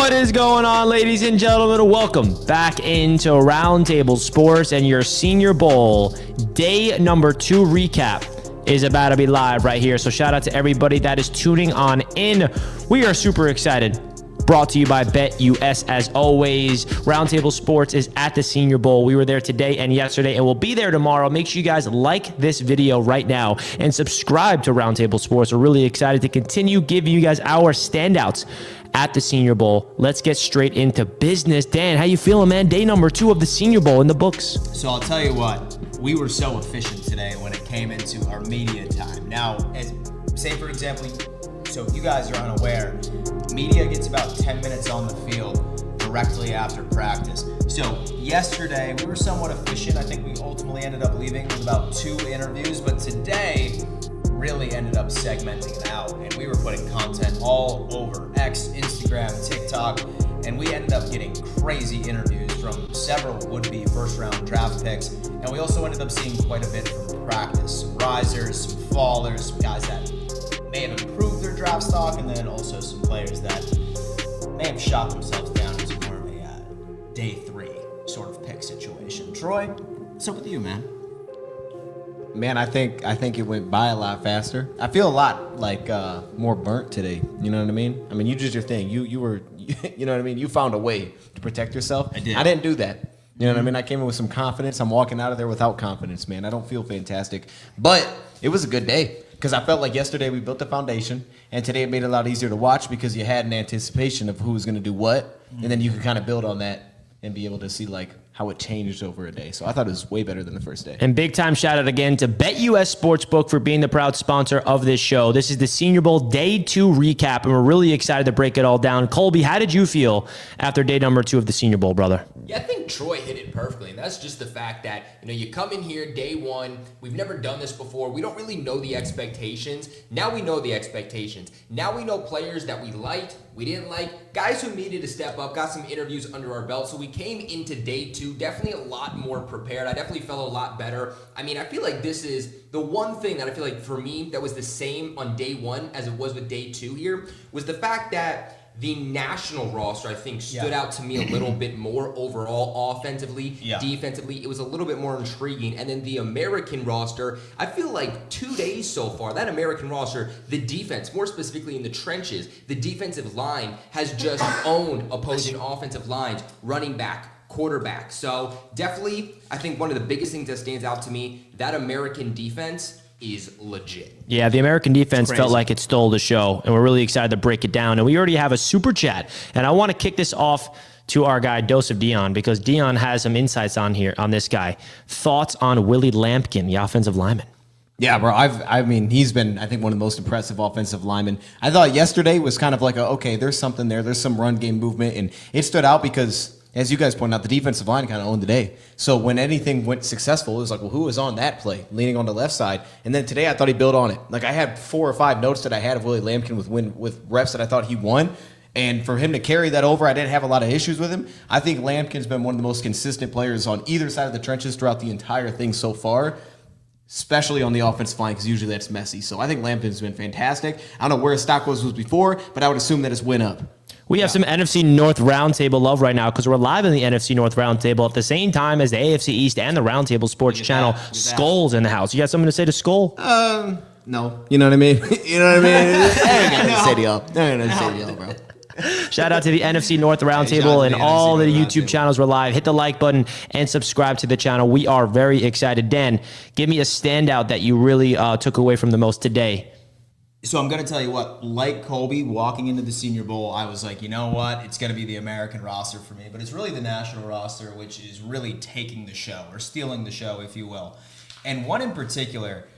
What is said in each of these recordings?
What is going on, ladies and gentlemen? Welcome back into Roundtable Sports, and your Senior Bowl day number 2 recap is about to be live right here. So shout out to everybody that is tuning on in. We are super excited. Brought to you by BetUS as always. Roundtable Sports is at the Senior Bowl. We were there today and yesterday, and we'll be there tomorrow. Make sure you guys like this video right now and subscribe to Roundtable Sports. We're really excited to continue giving you guys our standouts at the Senior Bowl. Let's get straight into business. Dan, how you feeling, man? Day number 2 of the Senior Bowl in the books. So I'll tell you what, we were so efficient today when it came into our media time. Now, say for example, so if you guys are unaware, media gets about 10 minutes on the field directly after practice. So yesterday, we were somewhat efficient. I think we ultimately ended up leaving with about 2 interviews, but today really ended up segmenting it out, and we were putting content all over X, Instagram, TikTok, and we ended up getting crazy interviews from several would-be first-round draft picks, and we also ended up seeing quite a bit from practice. Some risers, some fallers, some guys that may have improved their draft stock, and then also some players that may have shot themselves down as more of a day 3 sort of pick situation. Troy, what's up with you, man? Man, I think it went by a lot faster. I feel a lot like more burnt today. You know what I mean? I mean, you did your thing. You were, you know what I mean? You found a way to protect yourself. I did. I didn't do that. You know what I mean? I came in with some confidence. I'm walking out of there without confidence, man. I don't feel fantastic. But it was a good day because I felt like yesterday we built the foundation, and today it made it a lot easier to watch because you had an anticipation of who was going to do what, and then you could kind of build on that and be able to see like how it changed over a day. So I thought it was way better than the first day. And big time shout out again to BetUS Sportsbook for being the proud sponsor of this show. This is the Senior Bowl Day 2 recap, and we're really excited to break it all down. Colby, how did you feel after day number 2 of the Senior Bowl, brother? Yeah, I think Troy hit it perfectly, and that's just the fact that, you come in here day 1, we've never done this before, we don't really know the expectations. Now we know the expectations. Now we know players that we liked, we didn't like, guys who needed to step up, got some interviews under our belt, so we came into day 2 definitely a lot more prepared. I definitely felt a lot better. I mean, I feel like this is the one thing that I feel like for me that was the same on day 1 as it was with day 2 here, was the fact that the national roster, I think, stood out to me a little bit more overall, offensively, defensively. It was a little bit more intriguing. And then the American roster, I feel like 2 days so far, that American roster, the defense, more specifically in the trenches, the defensive line has just owned opposing offensive lines, running back, quarterback. So definitely, I think one of the biggest things that stands out to me, that American defense is legit. Yeah, the American defense felt like it stole the show, and we're really excited to break it down. And we already have a super chat, and I want to kick this off to our guy, Dose of Dion, because Dion has some insights on this guy. Thoughts on Willie Lampkin, the offensive lineman? Yeah, bro. I mean, he's been, I think, one of the most impressive offensive linemen. I thought yesterday was kind of like, okay, there's something there. There's some run game movement, and it stood out because, as you guys pointed out, the defensive line kind of owned the day. So when anything went successful, it was like, well, who was on that play, leaning on the left side? And then today I thought he built on it. Like I had 4 or 5 notes that I had of Willie Lampkin with reps that I thought he won. And for him to carry that over, I didn't have a lot of issues with him. I think Lampkin's been one of the most consistent players on either side of the trenches throughout the entire thing so far, especially on the offensive line, because usually that's messy. So I think Lampkin's been fantastic. I don't know where his stock was before, but I would assume that it's went up. We have some NFC North Roundtable love right now because we're live in the NFC North Roundtable at the same time as the AFC East and the Roundtable Sports Channel. Skull's in the house. You got something to say to Skull? No. You know what I mean? You know what I mean? I ain't got nothing to say to y'all. I ain't got nothing to say to y'all, bro. Shout out to the NFC North Roundtable and all the YouTube channels. We're live. Hit the like button and subscribe to the channel. We are very excited. Dan, give me a standout that you really took away from the most today. So I'm going to tell you what, like Colby, walking into the Senior Bowl, I was like, you know what, it's going to be the American roster for me, but it's really the national roster, which is really taking the show, or stealing the show, if you will. And one in particular,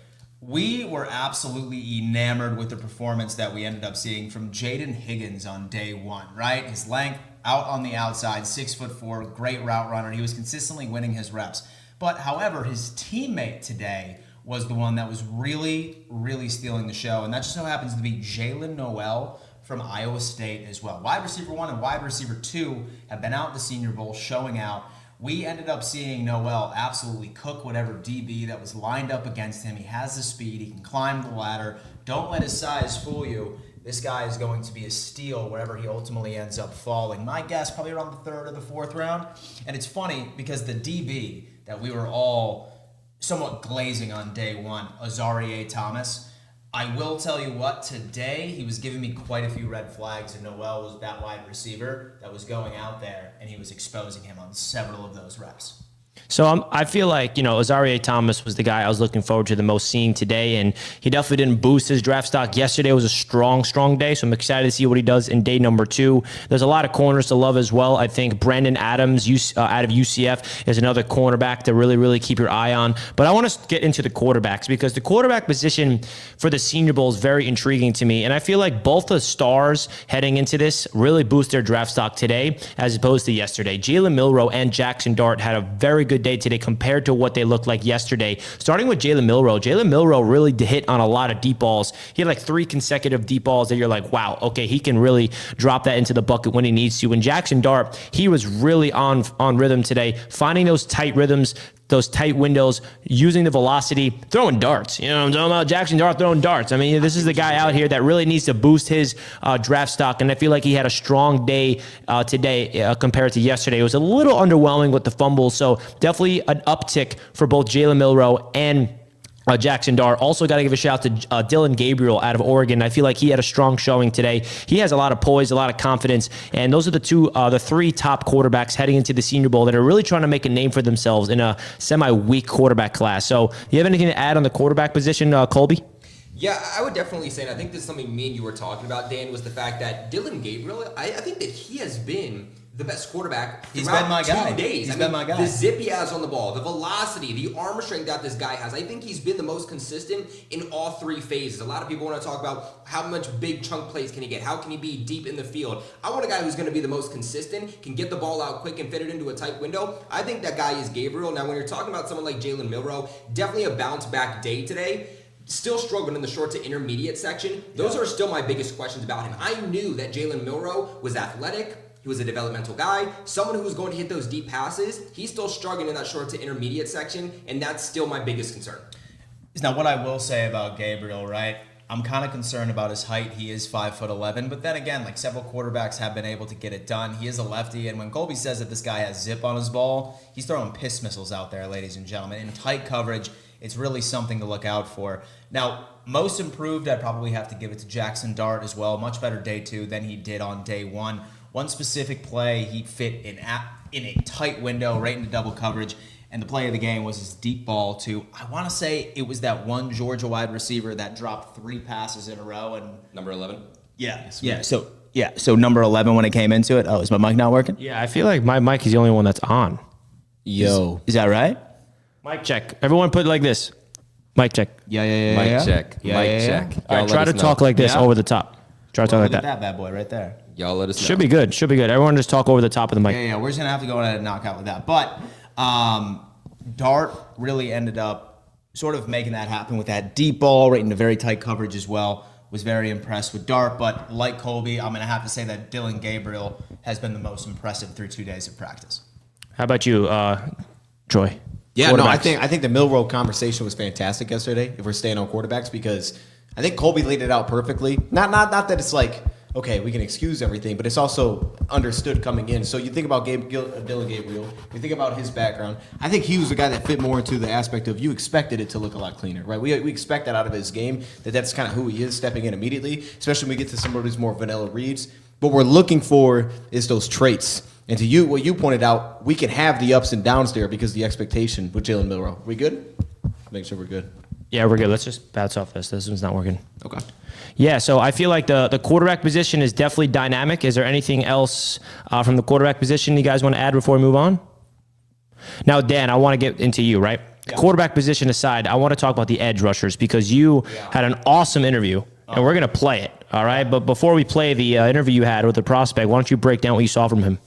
we were absolutely enamored with the performance that we ended up seeing from Jaden Higgins on day 1, right? His length out on the outside, 6'4", great route runner. He was consistently winning his reps. But however, his teammate today was the one that was really, really stealing the show. And that just so happens to be Jalen Noel from Iowa State as well. Wide receiver 1 and wide receiver 2 have been out in the Senior Bowl showing out. We ended up seeing Noel absolutely cook whatever DB that was lined up against him. He has the speed. He can climb the ladder. Don't let his size fool you. this guy is going to be a steal wherever he ultimately ends up falling. My guess, probably around the 3rd or the 4th round. And it's funny because the DB that we were all somewhat glazing on day one, Azarie Thomas, I will tell you what, today he was giving me quite a few red flags, and Noel was that wide receiver that was going out there, and he was exposing him on several of those reps. So I feel like, Azarie Thomas was the guy I was looking forward to the most seeing today, and he definitely didn't boost his draft stock. Yesterday was a strong day, so I'm excited to see what he does in day number 2. There's a lot of corners to love as well. I think Brandon Adams out of UCF is another cornerback to really, really keep your eye on. But I want to get into the quarterbacks because the quarterback position for the Senior Bowl is very intriguing to me, and I feel like both the stars heading into this really boost their draft stock today as opposed to yesterday. Jalen Milroe and Jackson Dart had a very good day today compared to what they looked like yesterday. Starting with Jalen Milroe really hit on a lot of deep balls. He had like 3 consecutive deep balls that you're like, wow, okay, he can really drop that into the bucket when he needs to. And Jackson Dart, he was really on rhythm today, finding those tight rhythms, those tight windows, using the velocity, throwing darts. You know what I'm talking about? Jackson Dart throwing darts. I mean, this is the guy out here that really needs to boost his draft stock, and I feel like he had a strong day today compared to yesterday. It was a little underwhelming with the fumbles, so definitely an uptick for both Jalen Milroe and Jackson Dart. Also got to give a shout out to Dylan Gabriel out of Oregon. I feel like he had a strong showing today. He has a lot of poise, a lot of confidence, and those are the 3 top quarterbacks heading into the Senior Bowl that are really trying to make a name for themselves in a semi-weak quarterback class. So, do you have anything to add on the quarterback position, Colby? Yeah, I would definitely say, and I think this is something me and you were talking about, Dan, was the fact that Dylan Gabriel, I think that he has been the best quarterback He's been my guy. 2 days. He's been my guy. The zip he has on the ball, the velocity, the arm strength that this guy has. I think he's been the most consistent in all 3 phases. A lot of people want to talk about how much big chunk plays can he get? How can he be deep in the field? I want a guy who's going to be the most consistent, can get the ball out quick and fit it into a tight window. I think that guy is Gabriel. Now, when you're talking about someone like Jalen Milroe, definitely a bounce back day today. Still struggling in the short to intermediate section. Those are still my biggest questions about him. I knew that Jalen Milroe was athletic. He was a developmental guy, someone who was going to hit those deep passes. He's still struggling in that short to intermediate section, and that's still my biggest concern. Now, what I will say about Gabriel, right? I'm kind of concerned about his height. He is 5'11", but then again, like several quarterbacks have been able to get it done. He is a lefty, and when Colby says that this guy has zip on his ball, he's throwing piss missiles out there, ladies and gentlemen. In tight coverage, it's really something to look out for. Now, most improved, I'd probably have to give it to Jackson Dart as well. Much better day 2 than he did on day 1. One specific play, he fit in a tight window, right into double coverage, and the play of the game was his deep ball to, I want to say it was that one Georgia wide receiver that dropped 3 passes in a row. And Number 11? Yeah. So number 11 when it came into it. Oh, is my mic not working? Yeah, I feel like my mic is the only one that's on. Is that right? Mic check. Everyone put it like this. Mic check. Yeah. Mic check. Mic check. All right, try to talk like this over the top. Try to talk like Look at that. that bad boy right there. Y'all let us know. Should be good. Everyone just talk over the top of the mic. Yeah. We're just going to have to go ahead and knock out with that. But Dart really ended up sort of making that happen with that deep ball right into very tight coverage as well. Was very impressed with Dart. But like Colby, I'm going to have to say that Dylan Gabriel has been the most impressive through 2 days of practice. How about you, Troy? Yeah, no, I think the Milroe conversation was fantastic yesterday, if we're staying on quarterbacks, because I think Colby laid it out perfectly. Not that it's like, okay, we can excuse everything, but it's also understood coming in. So you think about Dylan Gabriel, you think about his background. I think he was the guy that fit more into the aspect of you expected it to look a lot cleaner, right? We expect that out of his game, that's kind of who he is stepping in immediately, especially when we get to some of these more vanilla reads. What we're looking for is those traits. And to you, what you pointed out, we can have the ups and downs there because the expectation with Jalen Milroe. We good? Make sure we're good. Yeah, we're good. Let's just bounce off this. This one's not working. Okay. Yeah, so I feel like the quarterback position is definitely dynamic. Is there anything else from the quarterback position you guys want to add before we move on? Now, Dan, I want to get into you, right? Yeah. Quarterback position aside, I want to talk about the edge rushers because you had an awesome interview, and we're going to play it, all right? But before we play the interview you had with the prospect, why don't you break down what you saw from him?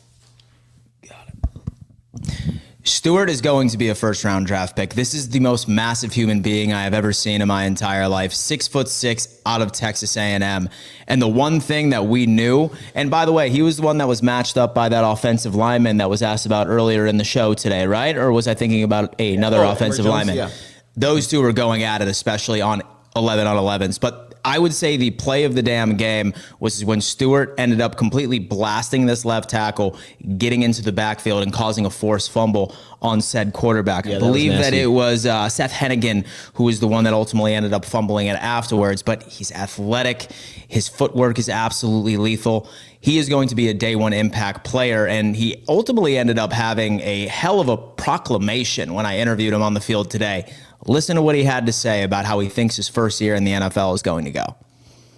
Stewart is going to be a first-round draft pick. This is the most massive human being I have ever seen in my entire life. 6'6" out of Texas A&M. And the one thing that we knew, and by the way, he was the one that was matched up by that offensive lineman that was asked about earlier in the show today, right? Or was I thinking about another offensive lineman? Yeah. Those two were going at it, especially on 11 on 11s. But I would say the play of the damn game was when Stewart ended up completely blasting this left tackle, getting into the backfield and causing a forced fumble on said quarterback. I believe that it was Seth Hennigan who was the one that ultimately ended up fumbling it afterwards, but he's athletic. His footwork is absolutely lethal. He is going to be a day one impact player, and he ultimately ended up having a hell of a proclamation when I interviewed him on the field today. Listen to what he had to say about how he thinks his first year in the NFL is going to go.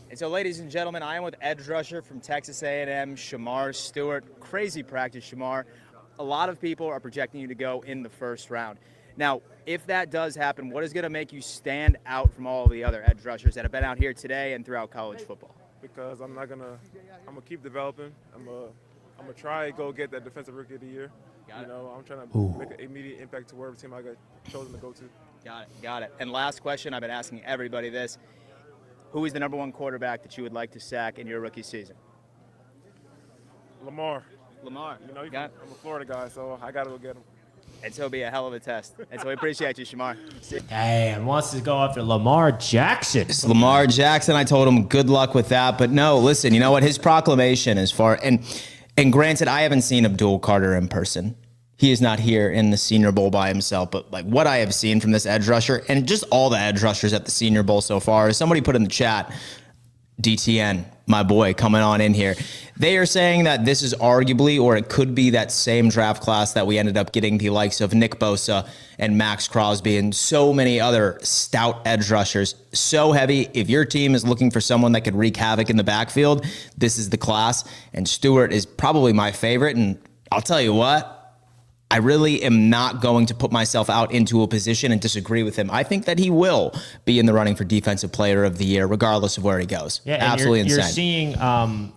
And so, ladies and gentlemen, I am with edge rusher from Texas A&M, Shamar Stewart. Crazy practice, Shamar. A lot of people are projecting you to go in the first round. Now, if that does happen, what is going to make you stand out from all the other edge rushers that have been out here today and throughout college football? Because I'm gonna keep developing. I'm gonna try to go get that defensive rookie of the year. I'm trying to make an immediate impact to wherever team I got chosen to go to. Got it. And last question, I've been asking everybody this. Who is the number one quarterback that you would like to sack in your rookie season? Lamar. I'm I'm a Florida guy, so I gotta go get him. And so it'll be a hell of a test. And so we appreciate you, Shamar. Damn, wants to go after Lamar Jackson. It's Lamar Jackson. I told him good luck with that. But no, listen, you know what? His proclamation is far. And granted, I haven't seen Abdul Carter in person. He is not here in the Senior Bowl by himself. But like what I have seen from this edge rusher and just all the edge rushers at the Senior Bowl so far, somebody put in the chat, DTN, my boy, coming on in here. They are saying that this is arguably, or it could be that same draft class that we ended up getting the likes of Nick Bosa and Max Crosby and so many other stout edge rushers. So heavy. If your team is looking for someone that could wreak havoc in the backfield, this is the class. And Stewart is probably my favorite. And I'll tell you what, I really am not going to put myself out into a position and disagree with him. I think that he will be in the running for Defensive Player of the Year, regardless of where he goes. Yeah, absolutely insane. You're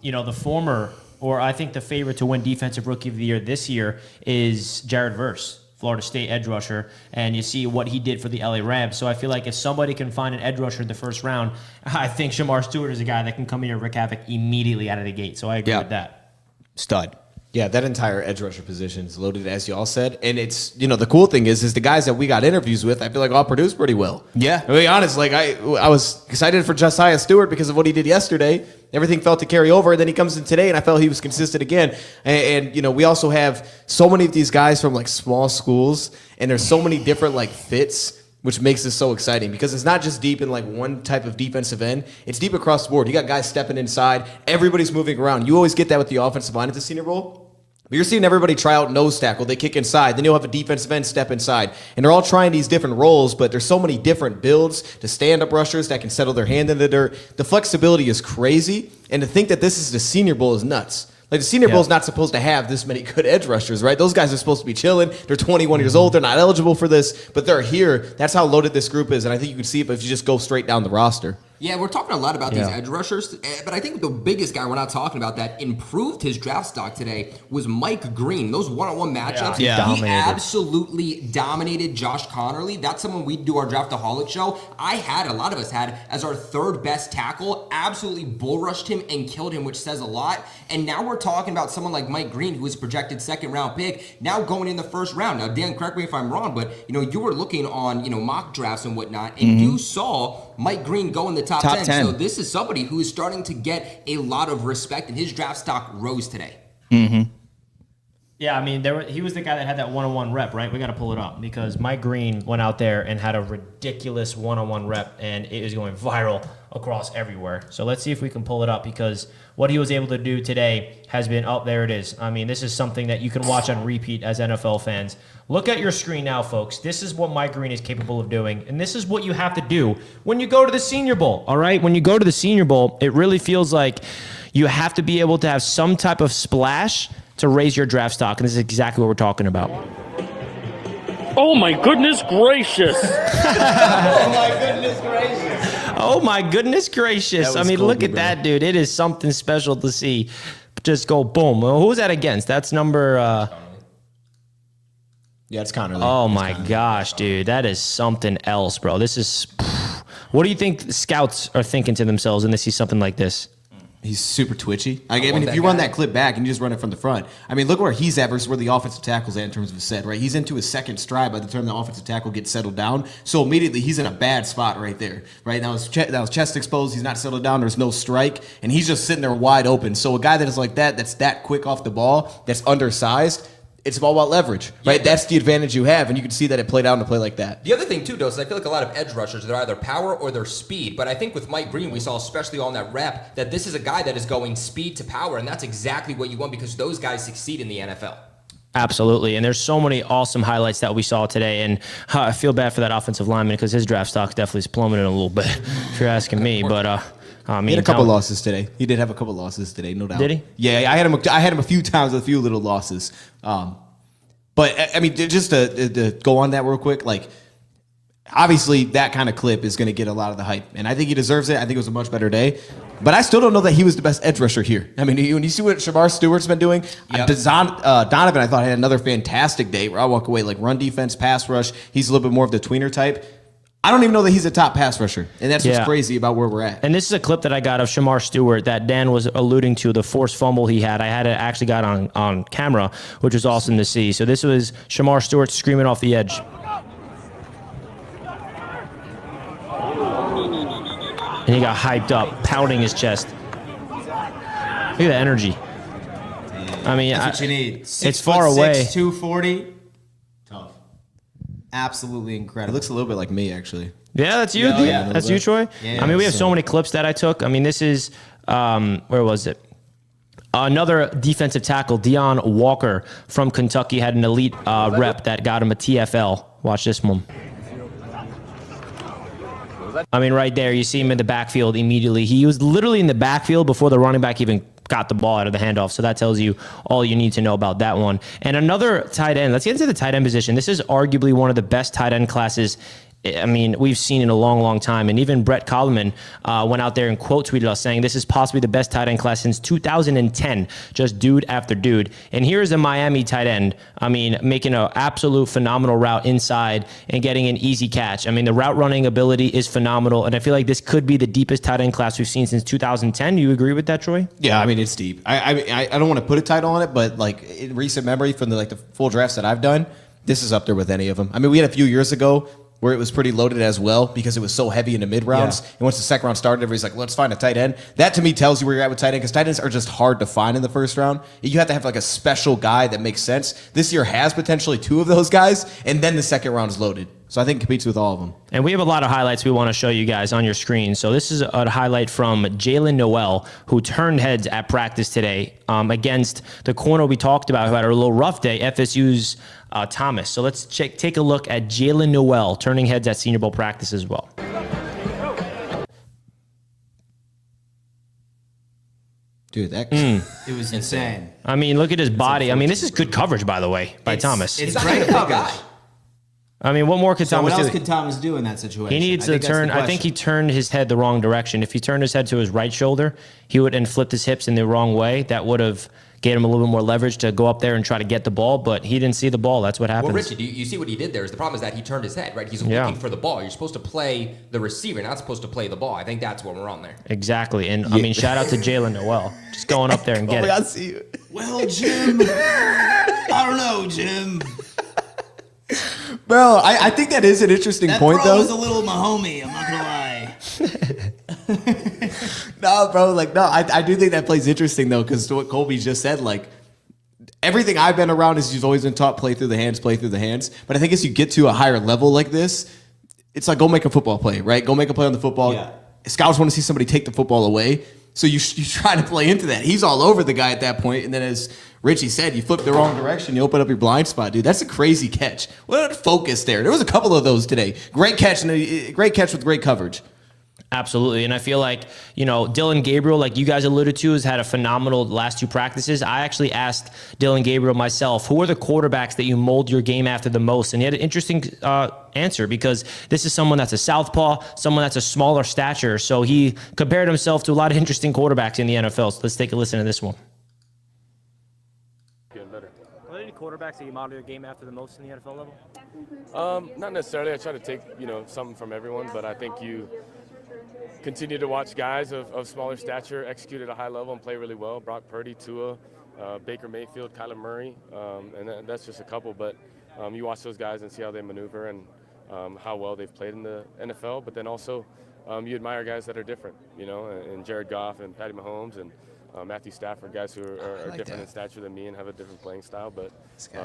seeing, the former, or I think the favorite to win Defensive Rookie of the Year this year is Jared Verse, Florida State edge rusher, and you see what he did for the LA Rams. So I feel like if somebody can find an edge rusher in the first round, I think Shamar Stewart is a guy that can come in and wreak havoc immediately out of the gate. So I agree with that. Stud. Yeah, that entire edge rusher position is loaded, as you all said. And it's, the cool thing is the guys that we got interviews with, I feel like all produced pretty well. Yeah. To be honest, like I was excited for Josiah Stewart because of what he did yesterday. Everything felt to carry over. Then he comes in today, and I felt he was consistent again. And we also have so many of these guys from like small schools, and there's so many different like fits, which makes this so exciting because it's not just deep in like one type of defensive end. It's deep across the board. You got guys stepping inside. Everybody's moving around. You always get that with the offensive line at the Senior Bowl. But you're seeing everybody try out nose tackle. They kick inside. Then you'll have a defensive end step inside. And they're all trying these different roles, but there's so many different builds to stand-up rushers that can settle their hand in the dirt. The flexibility is crazy. And to think that this is the Senior Bowl is nuts. Like, the Senior Bowl is not supposed to have this many good edge rushers, right? Those guys are supposed to be chilling. They're 21 years old. They're not eligible for this, but they're here. That's how loaded this group is, and I think you can see it if you just go straight down the roster. Yeah, we're talking a lot about these edge rushers, but I think the biggest guy we're not talking about that improved his draft stock today was Mike Green. Those one-on-one matchups, he absolutely dominated Josh Connerly. That's someone we do our Draftaholic show. A lot of us had, as our third best tackle, absolutely bull rushed him and killed him, which says a lot. And now we're talking about someone like Mike Green, who was a projected second-round pick, now going in the first round. Now, Dan, correct me if I'm wrong, but you were looking on mock drafts and whatnot, and you saw Mike Green go in the top 10. So this is somebody who is starting to get a lot of respect, and his draft stock rose today. Mm-hmm. Yeah, I mean, he was the guy that had that one-on-one rep, right? We got to pull it up because Mike Green went out there and had a ridiculous one-on-one rep, and it is going viral across everywhere. So let's see if we can pull it up because what he was able to do today has been, there it is. I mean, this is something that you can watch on repeat as NFL fans. Look at your screen now, folks. This is what Mike Green is capable of doing, and this is what you have to do when you go to the Senior Bowl, all right? When you go to the Senior Bowl, it really feels like you have to be able to have some type of splash to raise your draft stock, and this is exactly what we're talking about. Oh, my goodness gracious. Oh, my goodness gracious. Oh, my goodness gracious. I mean, cool, look at that, dude. It is something special to see. Just go boom. Who was that against? That's number... Yeah, it's Connerly. Oh, my gosh, dude. That is something else, bro. This is... What do you think the scouts are thinking to themselves when they see something like this? He's super twitchy. I mean, want if that you run guy. that clip back and you just run it from the front, I mean, look where he's at versus where the offensive tackle's at in terms of his set, right? He's into his second stride by the time the offensive tackle gets settled down. So immediately he's in a bad spot right there, right? Now his chest exposed. He's not settled down. There's no strike, and he's just sitting there wide open. So a guy that is like that, that's that quick off the ball, that's undersized, it's all about leverage, right? That's the advantage you have, and you can see that it played out in a play like that. The other thing, too, though, is I feel like a lot of edge rushers, they're either power or they're speed. But I think with Mike Green, we saw, especially on that rep, that this is a guy that is going speed to power, and that's exactly what you want because those guys succeed in the NFL. Absolutely. And there's so many awesome highlights that we saw today. And I feel bad for that offensive lineman because his draft stock definitely is plummeting a little bit, if you're asking me. But, I mean, He had a couple losses today. He did have a couple losses today, no doubt. Did he? Yeah, I had him a few times with a few little losses. But I mean, just to go on that real quick, like obviously that kind of clip is going to get a lot of the hype, and I think he deserves it. I think it was a much better day, but I still don't know that he was the best edge rusher here. I mean, when you see what Shamar Stewart's been doing, Donovan, I thought had another fantastic day. Where I walk away like run defense, pass rush. He's a little bit more of the tweener type. I don't even know that he's a top pass rusher, and that's what's crazy about where we're at. And this is a clip that I got of Shamar Stewart that Dan was alluding to, the forced fumble he had. I had it actually got on camera, which was awesome to see. So this was Shamar Stewart screaming off the edge. And he got hyped up, pounding his chest. Look at the energy. I mean, That's what you need. It's far away. 240. Tough. Absolutely It incredible. looks a little bit like me, actually. Yeah, that's you. Yeah, yeah. That's you, Troy. Yeah, I mean, we have so so- many clips that I took. I mean, this is where was it? Another defensive tackle, Deion Walker from Kentucky, had an elite rep that got him a TFL. Watch this one. I mean, right there, you see him in the backfield immediately. He was literally in the backfield before the running back even got the ball out of the handoff. So that tells you all you need to know about that one. And another tight end. Let's get into the tight end position. This is arguably one of the best tight end classes I mean, we've seen in a long, long time. And even Brett Coleman went out there and quote tweeted us saying this is possibly the best tight end class since 2010, just dude after dude. And here's a Miami tight end, I mean, making an absolute phenomenal route inside and getting an easy catch. I mean, the route running ability is phenomenal. And I feel like this could be the deepest tight end class we've seen since 2010. Do you agree with that, Troy? Yeah, I mean, it's deep. I don't want to put a title on it, but like in recent memory from the full drafts that I've done, this is up there with any of them. I mean, we had a few years ago where it was pretty loaded as well because it was so heavy in the mid rounds. And once the second round started, everybody's like, let's find a tight end. That to me tells you where you're at with tight end because tight ends are just hard to find in the first round. You have to have like a special guy that makes sense. This year has potentially two of those guys, and then the second round is loaded. So I think it competes with all of them. And we have a lot of highlights we want to show you guys on your screen. So this is a highlight from Jalen Noel, who turned heads at practice today against the corner we talked about who had a little rough day, FSU's Thomas. So let's take a look at Jalen Noel turning heads at Senior Bowl practice as well. Dude, that It was insane. I mean, look at his body. I mean, this is good coverage, by the way, by Thomas. It's not great even a big coverage. guy. I mean, what more could So Thomas what else do? could Thomas do in that situation? He needs to think that's the turn. I think he question. turned his head the wrong direction. If he turned his head to his right shoulder, he would and flipped his hips in the wrong way. That would have gave him a little bit more leverage to go up there and try to get the ball. But he didn't see the ball. That's what happens. Well, Richie, you see what he did there is the problem is that he turned his head, right? He's Yeah. looking for the ball. You're supposed to play the receiver, not supposed to play the ball. I think that's what we're on there. Exactly. And I mean, shout out to Jalen Noel, just going up there and get it. see you. Well, Jim, I don't know, Jim. Bro, I think that is an interesting That point, throw though. was a little my homie. I'm not gonna lie. No, bro, I do think that plays interesting, though, because what Colby just said, like, everything I've been around is you've always been taught play through the hands. But I think as you get to a higher level like this, it's like go make a football play, right? Go make a play on the football. Yeah. Scouts want to see somebody take the football away. So you try to play into that. He's all over the guy at that point, and then as Richie said, you flip the wrong direction, you open up your blind spot, dude. That's a crazy catch. What a focus there. There was a couple of those today. Great catch with great coverage. Absolutely. And I feel like, Dylan Gabriel, like you guys alluded to, has had a phenomenal last two practices. I actually asked Dylan Gabriel myself, who are the quarterbacks that you mold your game after the most? And he had an interesting answer because this is someone that's a southpaw, someone that's a smaller stature. So he compared himself to a lot of interesting quarterbacks in the NFL. So let's take a listen to this one. Are there any quarterbacks that you model your game after the most in the NFL level? Not necessarily. I try to take, something from everyone, but I think continue to watch guys of smaller stature execute at a high level and play really well. Brock Purdy, Tua, Baker Mayfield, Kyler Murray, and that's just a couple. But you watch those guys and see how they maneuver and how well they've played in the NFL. But then also you admire guys that are different, and Jared Goff and Patty Mahomes and Matthew Stafford, guys who are different in stature than me and have a different playing style, but you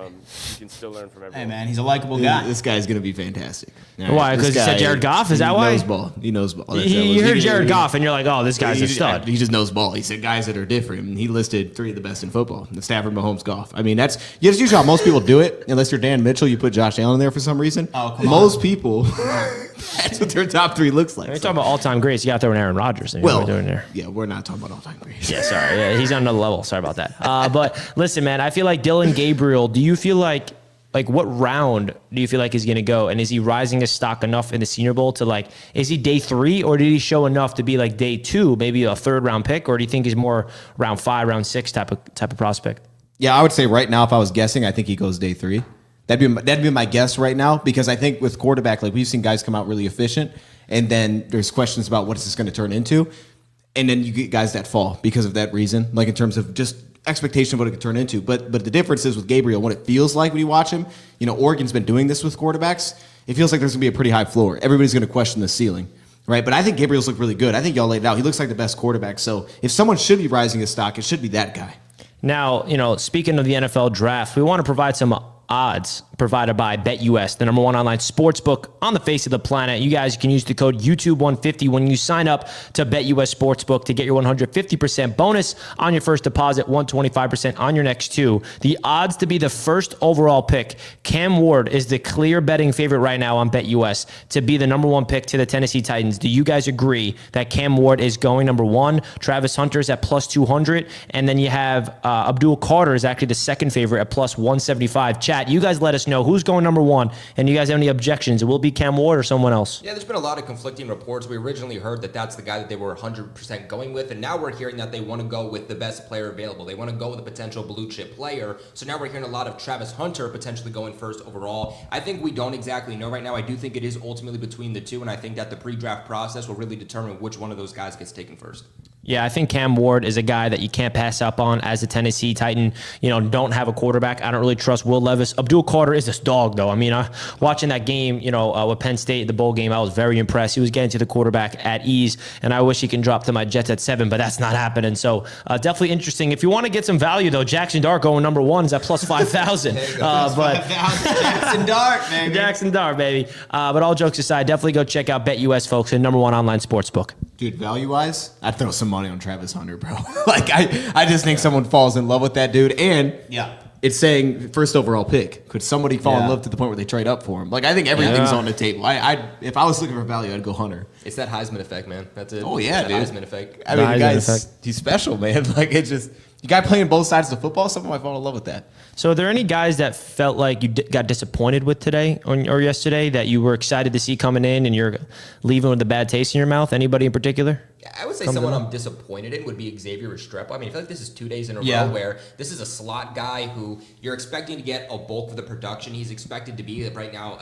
can still learn from everyone. Hey, man, he's a likable guy. This guy's going to be fantastic. Why? Because you said Jared Goff? Is that why? He knows ball. He knows ball. You heard Jared Goff, and you're like, oh, this guy's a stud. He just knows ball. He said guys that are different. And he listed 3 of the best in football. The Stafford, Mahomes, Goff. I mean, that's usually how most people do it. Unless you're Dan Mitchell, you put Josh Allen there for some reason. Oh, come most on. people, that's what their top 3 looks like. You're talking about all-time greats. You got to throw in Aaron Rodgers. Well, we're doing there. yeah, we're not talking about all-time greats. Yeah, sorry. Yeah, he's on another level. Sorry about that. But listen, man, I feel like Dylan Gabriel, do you feel like what round do you feel like he's going to go? And is he rising his stock enough in the Senior Bowl to is he day 3 or did he show enough to be like day 2, maybe a 3rd round pick? Or do you think he's more round 5, round 6 type of prospect? Yeah, I would say right now, if I was guessing, I think he goes day 3. That'd be my guess right now, because I think with quarterback, we've seen guys come out really efficient, and then there's questions about what is this going to turn into, and then you get guys that fall because of that reason, in terms of just expectation of what it could turn into. But the difference is with Gabriel, what it feels like when you watch him. Oregon's been doing this with quarterbacks. It feels like there's going to be a pretty high floor. Everybody's going to question the ceiling, right? But I think Gabriel's looked really good. I think y'all laid it out. He looks like the best quarterback. So if someone should be rising his stock, it should be that guy. Now, speaking of the NFL draft, we want to provide some odds provided by BetUS, the #1 online sports book on the face of the planet. You guys can use the code YouTube150 when you sign up to BetUS Sportsbook to get your 150% bonus on your first deposit, 125% on your next 2. The odds to be the first overall pick, Cam Ward is the clear betting favorite right now on BetUS to be the #1 pick to the Tennessee Titans. Do you guys agree that Cam Ward is going #1? Travis Hunter's at plus 200, and then you have Abdul Carter is actually the second favorite at plus 175. Chat, you guys let us know who's going #1, and you guys have any objections. It will be Cam Ward or someone else. Yeah, there's been a lot of conflicting reports. We originally heard that that's the guy that they were 100% going with, and now we're hearing that they want to go with the best player available. They want to go with a potential blue chip player. So now we're hearing a lot of Travis Hunter potentially going first overall. I think we don't exactly know right now. I do think it is ultimately between the two, and I think that the pre-draft process will really determine which one of those guys gets taken first. Yeah, I think Cam Ward is a guy that you can't pass up on as a Tennessee Titan. Don't have a quarterback. I don't really trust Will Levis. Abdul Carter is this dog, though. I mean, watching that game, with Penn State, the bowl game, I was very impressed. He was getting to the quarterback at ease, and I wish he can drop to my Jets at 7, but that's not happening. So definitely interesting. If you want to get some value, though, Jackson Dart going #1 is at plus 5,000. But Jackson Dart, baby. Jackson Dart, baby. But all jokes aside, definitely go check out BetUS, folks, the #1 online sportsbook. Dude, value-wise, I'd throw some money on Travis Hunter, bro. I just think someone falls in love with that dude. And it's saying first overall pick. Could somebody fall in love to the point where they trade up for him? I think everything's on the table. If I was looking for value, I'd go Hunter. It's that Heisman effect, man. That's it. Oh, yeah, it's dude. that Heisman effect. I mean, he's special, man. It's just, you guy playing both sides of the football, someone might fall in love with that. So are there any guys that felt like you got disappointed with today or yesterday that you were excited to see coming in and you're leaving with a bad taste in your mouth? Anybody in particular? I would say someone I'm disappointed in would be Xavier Restrepo. I mean, I feel like this is 2 days in a row where this is a slot guy who you're expecting to get a bulk of the production. He's expected to be right now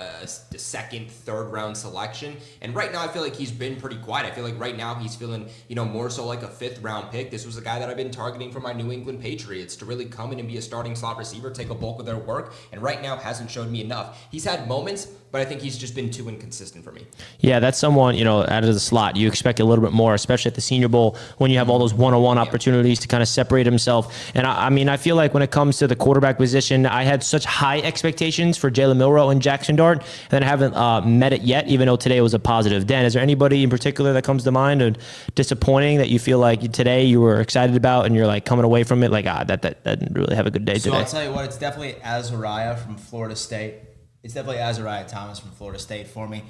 the second, third round selection. And right now I feel like he's been pretty quiet. I feel like right now he's feeling, more so like a 5th round pick. This was a guy that I've been targeting for my New England Patriots to really come in and be a starting slot receiver, take a bulk of their work. And right now hasn't showed me enough. He's had moments, but I think he's just been too inconsistent for me. Yeah, that's someone, out of the slot. You expect a little bit more, especially at the Senior Bowl when you have all those one-on-one opportunities to kind of separate himself. And I feel like when it comes to the quarterback position, I had such high expectations for Jalen Milroe and Jackson Dart, and then I haven't met it yet, even though today was a positive. Dan, is there anybody in particular that comes to mind and disappointing that you feel like today you were excited about and you're like coming away from it like, that didn't really have a good day today? So I'll tell you what, it's definitely Azariah from Florida State. It's definitely Azariah Thomas from Florida State for me.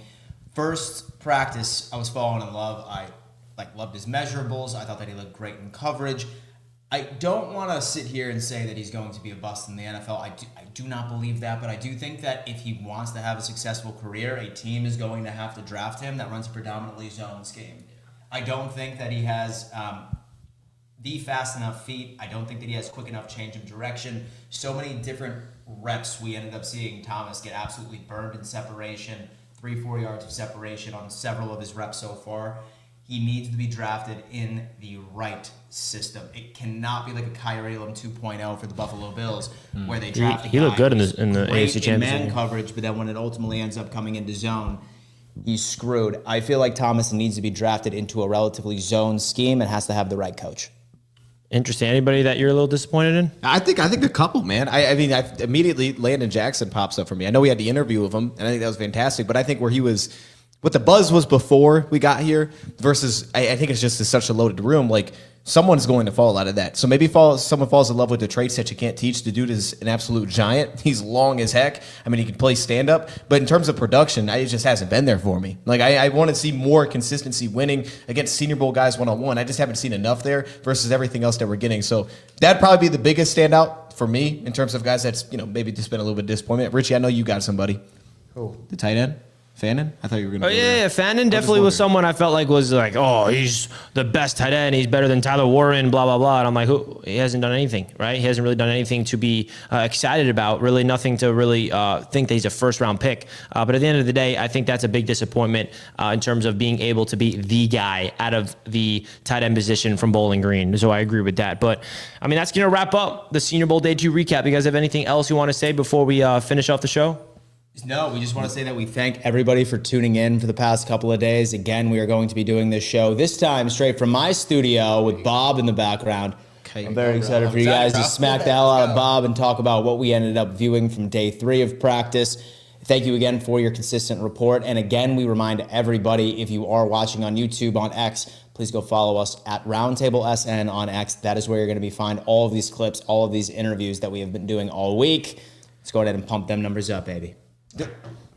First practice, I was falling in love. I loved his measurables. I thought that he looked great in coverage. I don't want to sit here and say that he's going to be a bust in the NFL. I do not believe that, but I do think that if he wants to have a successful career, a team is going to have to draft him that runs a predominantly zone scheme. I don't think that he has the fast enough feet. I don't think that he has quick enough change of direction. So many different reps we ended up seeing Thomas get absolutely burned in separation, 3-4 yards of separation on several of his reps so far. he needs to be drafted in the right system. It cannot be like a Kyrie 2.0 for the Buffalo Bills, where they draft a He guy looked good in the great AFC in Championship man game. coverage, but then when it ultimately ends up coming into zone, He's screwed. I feel like Thomas needs to be drafted into a relatively zone scheme and has to have the right coach. Interesting. Anybody that you're a little disappointed in? I think a couple, man. I mean, immediately Landon Jackson pops up for me. I know we had the interview with him, and I think that was fantastic. But I think where he was, what the buzz was before we got here versus, I think it's just such a loaded room. Like, someone's going to fall out of that. So maybe someone falls in love with the traits that you can't teach. The dude is an absolute giant. He's long as heck. I mean, he can play stand-up. But in terms of production, it just hasn't been there for me. Like, I want to see more consistency winning against Senior Bowl guys one-on-one. I just haven't seen enough there versus everything else that we're getting. So that'd probably be the biggest standout for me in terms of guys that's, maybe just been a little bit disappointment. Richie, I know you got somebody. Who? The tight end? Fannin? I thought you were going to Oh, yeah. Fannin definitely was someone I felt like was like, oh, he's the best tight end. He's better than Tyler Warren, blah, blah, blah. And I'm like, he hasn't done anything, right? He hasn't really done anything to be excited about, really nothing to really think that he's a first-round pick. But at the end of the day, I think that's a big disappointment in terms of being able to be the guy out of the tight end position from Bowling Green. So I agree with that. But, I mean, that's going to wrap up the Senior Bowl Day 2 recap. You guys have anything else you want to say before we finish off the show? No, we just want to say that we Thank everybody for tuning in for the past couple of days. Again, we are going to be doing this show this time straight from my studio with Bob in the background. I'm very excited for you guys to smack the hell out of Bob and talk about what we ended up viewing from day 3 of practice. Thank you again for your consistent report. And again, we remind everybody, if you are watching on YouTube, on X, please go follow us at RoundtableSN on X. That is where you're going to be find all of these clips, all of these interviews that we have been doing all week. Let's go ahead and pump them numbers up, baby.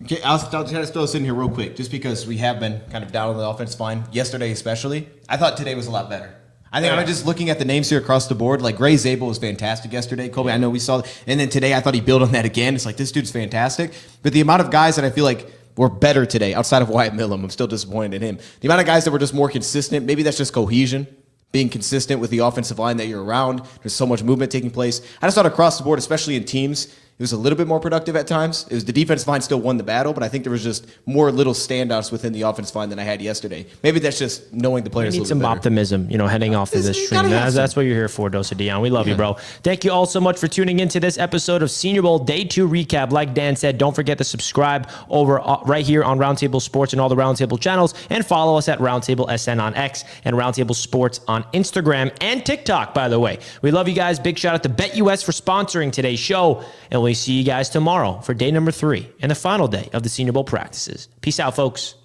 Okay, I'll try to throw this in here real quick, just because we have been kind of down on the offensive line, yesterday especially. I thought today was a lot better. I think I'm just looking at the names here across the board. Like, Gray Zabel was fantastic yesterday. Kobe, I know we saw, and then today I thought he built on that again. It's like, this dude's fantastic. But the amount of guys that I feel like were better today, outside of Wyatt Millum, I'm still disappointed in him. The amount of guys that were just more consistent, maybe that's just cohesion, being consistent with the offensive line that you're around. There's so much movement taking place. I just thought across the board, especially in teams, it was a little bit more productive at times. It was the defensive line still won the battle, but I think there was just more little standouts within the offensive line than I had yesterday. Maybe that's just knowing the players. We a need some little bit better. optimism, heading off of this stream. That's what you're here for, Dosa Dion. We love you, bro. Thank you all so much for tuning into this episode of Senior Bowl Day 2 recap. Like Dan said, don't forget to subscribe over right here on Roundtable Sports and all the Roundtable channels, and follow us at Roundtable SN on X and Roundtable Sports on Instagram and TikTok, by the way. We love you guys. Big shout out to BetUS for sponsoring today's show, and we'll see you guys tomorrow for day number 3 and the final day of the Senior Bowl practices. Peace out, folks.